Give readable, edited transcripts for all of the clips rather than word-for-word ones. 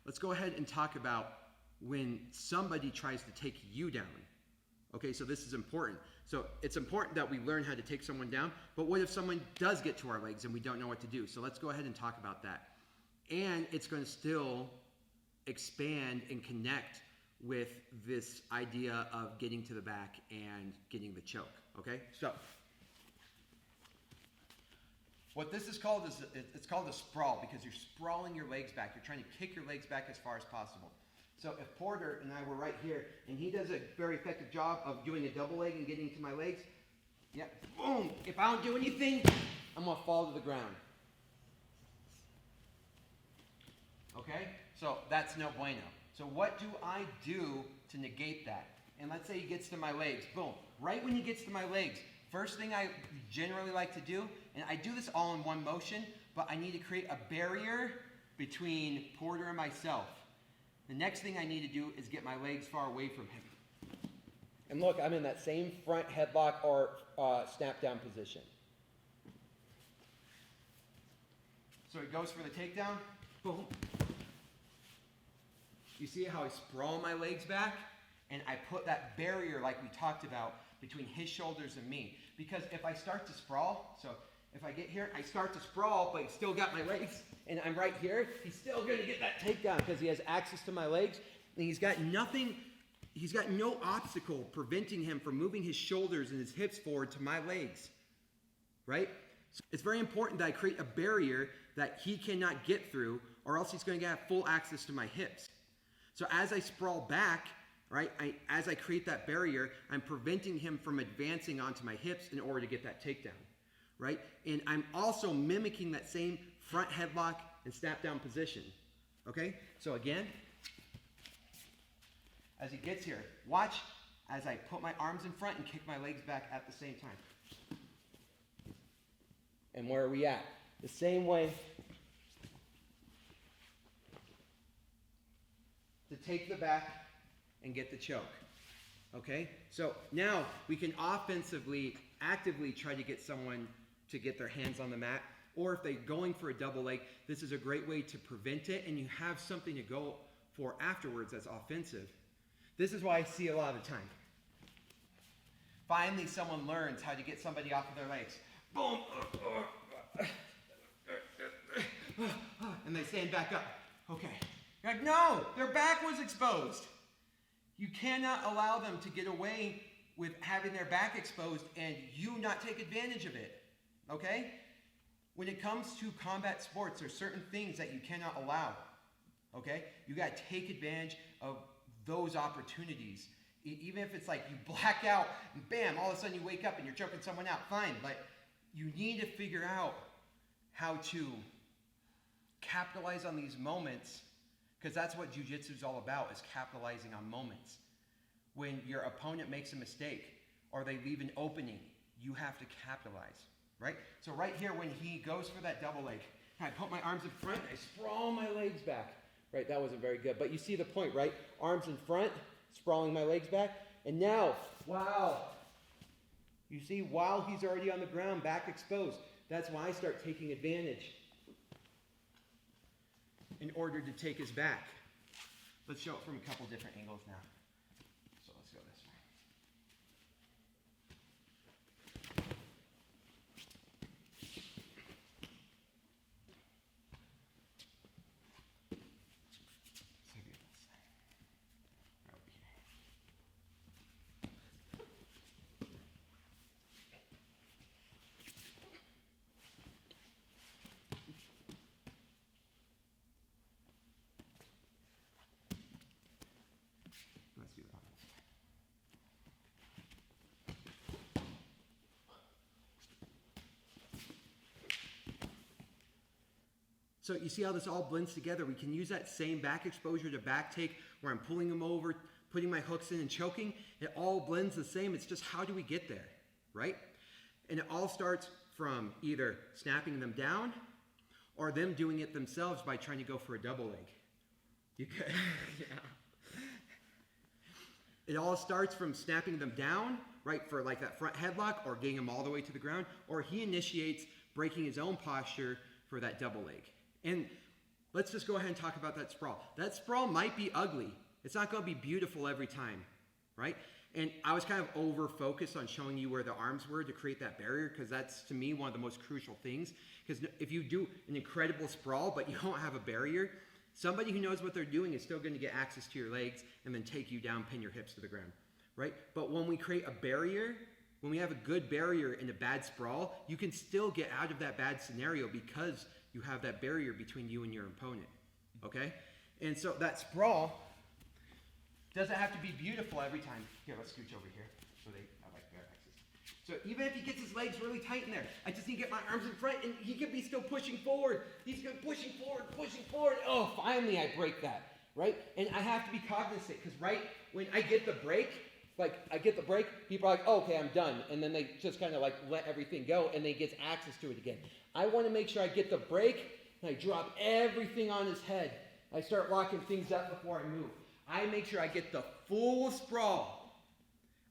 let's go ahead and talk about when somebody tries to take you down. Okay, so this is important. So it's important that we learn how to take someone down, but what if someone does get to our legs and we don't know what to do? So let's go ahead and talk about that. And it's going to still expand and connect with this idea of getting to the back and getting the choke, okay? So what this is called is, it's called a sprawl because you're sprawling your legs back. You're trying to kick your legs back as far as possible. So if Porter and I were right here, and he does a very effective job of doing a double leg and getting to my legs, yeah, boom, if I don't do anything, I'm gonna fall to the ground. Okay, so that's no bueno. So what do I do to negate that? And let's say he gets to my legs, boom. Right when he gets to my legs, first thing I generally like to do, and I do this all in one motion, but I need to create a barrier between Porter and myself. The next thing I need to do is get my legs far away from him. And look, I'm in that same front headlock or snap down position. So he goes for the takedown, boom. You see how I sprawl my legs back? And I put that barrier like we talked about between his shoulders and me. Because if I start to sprawl, so if I get here, I start to sprawl, but he's still got my legs, and I'm right here, he's still gonna get that takedown because he has access to my legs, and he's got no obstacle preventing him from moving his shoulders and his hips forward to my legs, right? So it's very important that I create a barrier that he cannot get through, or else he's gonna have full access to my hips. So as I sprawl back, right, as I create that barrier, I'm preventing him from advancing onto my hips in order to get that takedown. Right? And I'm also mimicking that same front headlock and snap down position. Okay? So again, as he gets here, watch as I put my arms in front and kick my legs back at the same time. And where are we at? The same way to take the back and get the choke. Okay? So now we can offensively, actively try to get someone to get their hands on the mat, or if they're going for a double leg, this is a great way to prevent it, and you have something to go for afterwards that's offensive. This is why I see a lot of the time. Finally, someone learns how to get somebody off of their legs. Boom! And they stand back up. Okay. You're like, no! Their back was exposed! You cannot allow them to get away with having their back exposed and you not take advantage of it. Okay? When it comes to combat sports, there's certain things that you cannot allow. Okay? You got to take advantage of those opportunities. Even if it's like you black out and bam, all of a sudden you wake up and you're choking someone out. Fine. But you need to figure out how to capitalize on these moments, because that's what Jiu Jitsu is all about, is capitalizing on moments. When your opponent makes a mistake or they leave an opening, you have to capitalize. Right? So right here, when he goes for that double leg, I put my arms in front, I sprawl my legs back. Right, that wasn't very good. But you see the point, right? Arms in front, sprawling my legs back. And now, wow. You see, while he's already on the ground, back exposed, that's why I start taking advantage in order to take his back. Let's show it from a couple different angles now. So let's go this way. So you see how this all blends together? We can use that same back exposure to back take where I'm pulling them over, putting my hooks in and choking. It all blends the same. It's just how do we get there, right? And it all starts from either snapping them down or them doing it themselves by trying to go for a double leg. You could, yeah. It all starts from snapping them down, right, for like that front headlock or getting them all the way to the ground, or he initiates breaking his own posture for that double leg. And let's just go ahead and talk about that sprawl. That sprawl might be ugly. It's not going to be beautiful every time, right? And I was kind of over-focused on showing you where the arms were to create that barrier, because that's, to me, one of the most crucial things. Because if you do an incredible sprawl, but you don't have a barrier, somebody who knows what they're doing is still going to get access to your legs and then take you down, pin your hips to the ground, right? But when we create a barrier, when we have a good barrier in a bad sprawl, you can still get out of that bad scenario because you have that barrier between you and your opponent, okay? And so that sprawl doesn't have to be beautiful every time. Here, let's scooch over here. I like their axis. So even if he gets his legs really tight in there, I just need to get my arms in front, and he could be still pushing forward. He's pushing forward, pushing forward. Oh, finally I break that, right? And I have to be cognizant, because right when I get the break, people are like, oh, okay, I'm done. And then they just kind of like let everything go, and they get access to it again. I want to make sure I get the break, and I drop everything on his head. I start locking things up before I move. I make sure I get the full sprawl.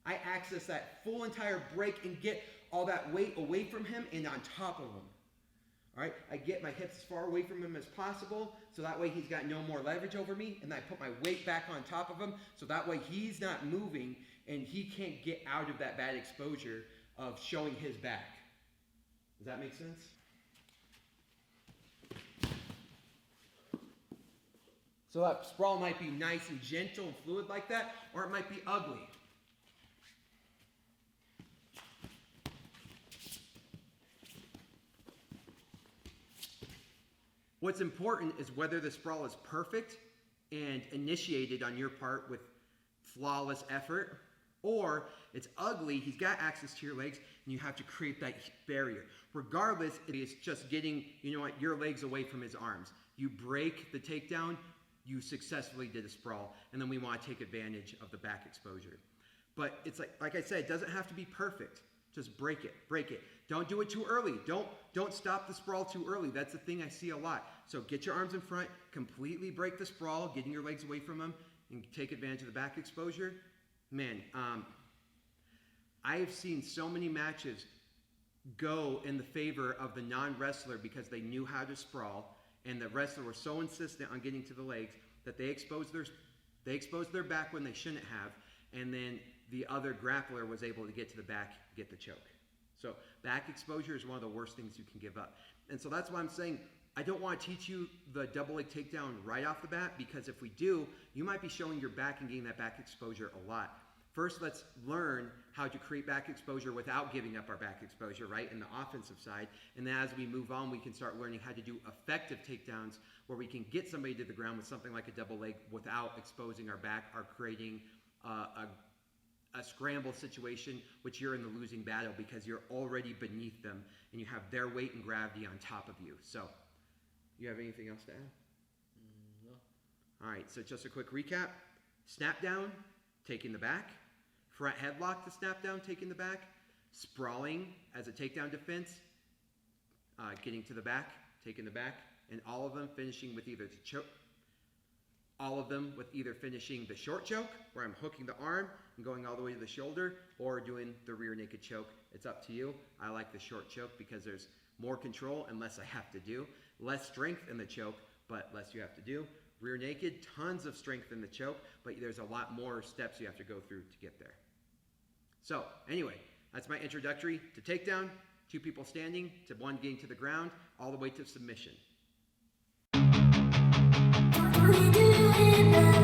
I access that full entire break and get all that weight away from him and on top of him. All right, I get my hips as far away from him as possible, so that way he's got no more leverage over me, and I put my weight back on top of him, so that way he's not moving and he can't get out of that bad exposure of showing his back. Does that make sense? So that sprawl might be nice and gentle and fluid like that, or it might be ugly. What's important is whether the sprawl is perfect and initiated on your part with flawless effort, or it's ugly, he's got access to your legs, and you have to create that barrier. Regardless, it is just getting, your legs away from his arms. You break the takedown, you successfully did a sprawl, and then we want to take advantage of the back exposure. But it's like I said, it doesn't have to be perfect. Just break it. Don't do it too early. Don't stop the sprawl too early. That's the thing I see a lot. So get your arms in front, completely break the sprawl, getting your legs away from him, and take advantage of the back exposure. Man, I have seen so many matches go in the favor of the non-wrestler because they knew how to sprawl, and the wrestler was so insistent on getting to the legs that they exposed their back when they shouldn't have, and then the other grappler was able to get to the back, get the choke. So back exposure is one of the worst things you can give up. And so that's why I'm saying I don't want to teach you the double leg takedown right off the bat, because if we do, you might be showing your back and getting that back exposure a lot. First, let's learn how to create back exposure without giving up our back exposure, right, in the offensive side. And then as we move on, we can start learning how to do effective takedowns where we can get somebody to the ground with something like a double leg without exposing our back or creating a scramble situation, which you're in the losing battle because you're already beneath them and you have their weight and gravity on top of you. So, you have anything else to add? No. All right, so just a quick recap. Snap down, taking the back. Front headlock to snap down, taking the back. Sprawling as a takedown defense, getting to the back, taking the back. And all of them finishing with either the choke. All of them with either finishing the short choke, where I'm hooking the arm and going all the way to the shoulder, or doing the rear naked choke. It's up to you. I like the short choke because there's more control and less I have to do. Less strength in the choke, but less you have to do. Rear naked, tons of strength in the choke, but there's a lot more steps you have to go through to get there. So anyway, that's my introductory to takedown, 2 people standing, to 1 getting to the ground, all the way to submission. We do it now.